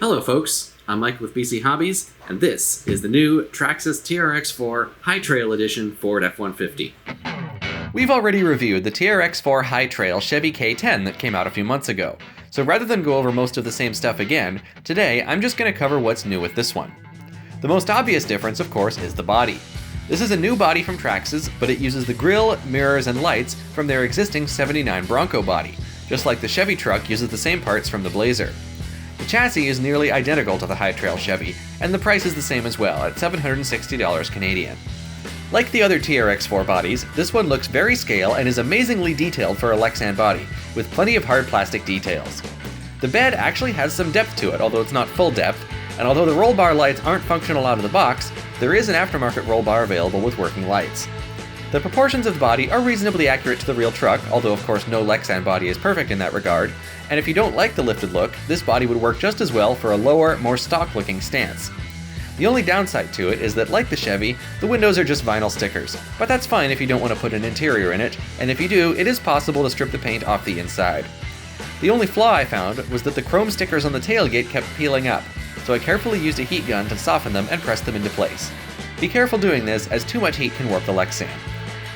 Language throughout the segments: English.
Hello folks, I'm Mike with BC Hobbies, and this is the new Traxxas TRX-4 High Trail Edition Ford F-150. We've already reviewed the TRX-4 High Trail Chevy K10 that came out a few months ago, so rather than go over most of the same stuff again, today I'm just going to cover what's new with this one. The most obvious difference, of course, is the body. This is a new body from Traxxas, but it uses the grille, mirrors, and lights from their existing '79 Bronco body, just like the Chevy truck uses the same parts from the Blazer. The chassis is nearly identical to the High Trail Chevy, and the price is the same as well, at $760 Canadian. Like the other TRX-4 bodies, this one looks very scale and is amazingly detailed for a Lexan body, with plenty of hard plastic details. The bed actually has some depth to it, although it's not full depth, and although the roll bar lights aren't functional out of the box, there is an aftermarket roll bar available with working lights. The proportions of the body are reasonably accurate to the real truck, although of course no Lexan body is perfect in that regard, and if you don't like the lifted look, this body would work just as well for a lower, more stock-looking stance. The only downside to it is that, like the Chevy, the windows are just vinyl stickers, but that's fine if you don't want to put an interior in it, and if you do, it is possible to strip the paint off the inside. The only flaw I found was that the chrome stickers on the tailgate kept peeling up, so I carefully used a heat gun to soften them and press them into place. Be careful doing this, as too much heat can warp the Lexan.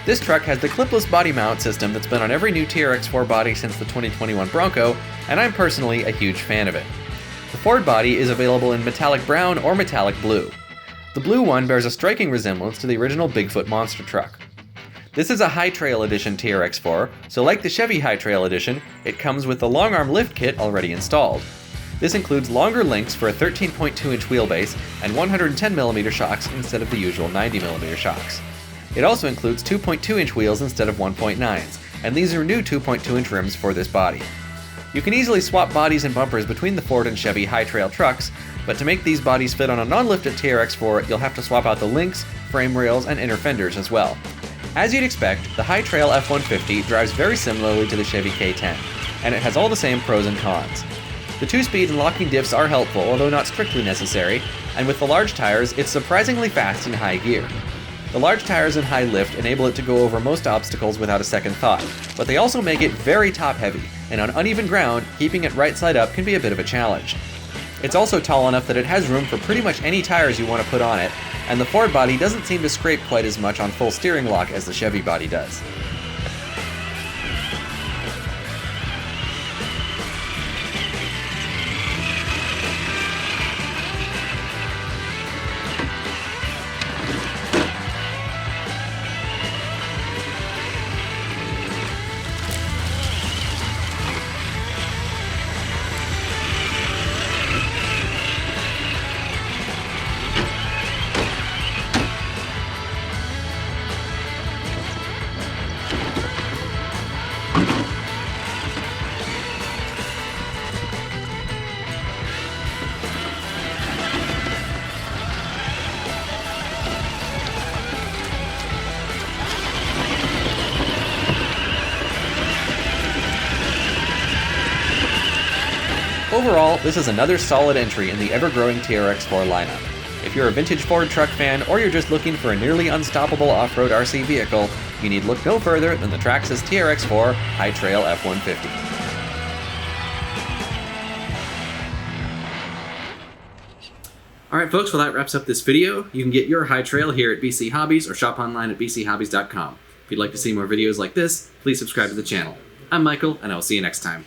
This truck has the clipless body mount system that's been on every new TRX-4 body since the 2021 Bronco, and I'm personally a huge fan of it. The Ford body is available in metallic brown or metallic blue. The blue one bears a striking resemblance to the original Bigfoot monster truck. This is a High Trail Edition TRX-4, so like the Chevy High Trail Edition, it comes with the long arm lift kit already installed. This includes longer links for a 13.2-inch wheelbase and 110mm shocks instead of the usual 90mm shocks. It also includes 2.2-inch wheels instead of 1.9s, and these are new 2.2-inch rims for this body. You can easily swap bodies and bumpers between the Ford and Chevy High Trail trucks, but to make these bodies fit on a non-lifted TRX-4, you'll have to swap out the links, frame rails, and inner fenders as well. As you'd expect, the High Trail F-150 drives very similarly to the Chevy K10, and it has all the same pros and cons. The 2-speed and locking diffs are helpful, although not strictly necessary, and with the large tires, it's surprisingly fast in high gear. The large tires and high lift enable it to go over most obstacles without a second thought, but they also make it very top-heavy, and on uneven ground, keeping it right side up can be a bit of a challenge. It's also tall enough that it has room for pretty much any tires you want to put on it, and the Ford body doesn't seem to scrape quite as much on full steering lock as the Chevy body does. Overall, this is another solid entry in the ever-growing TRX-4 lineup. If you're a vintage Ford truck fan, or you're just looking for a nearly unstoppable off-road RC vehicle, you need look no further than the Traxxas TRX-4 High Trail F-150. Alright folks, well that wraps up this video. You can get your High Trail here at BC Hobbies or shop online at bchobbies.com. If you'd like to see more videos like this, please subscribe to the channel. I'm Michael, and I will see you next time.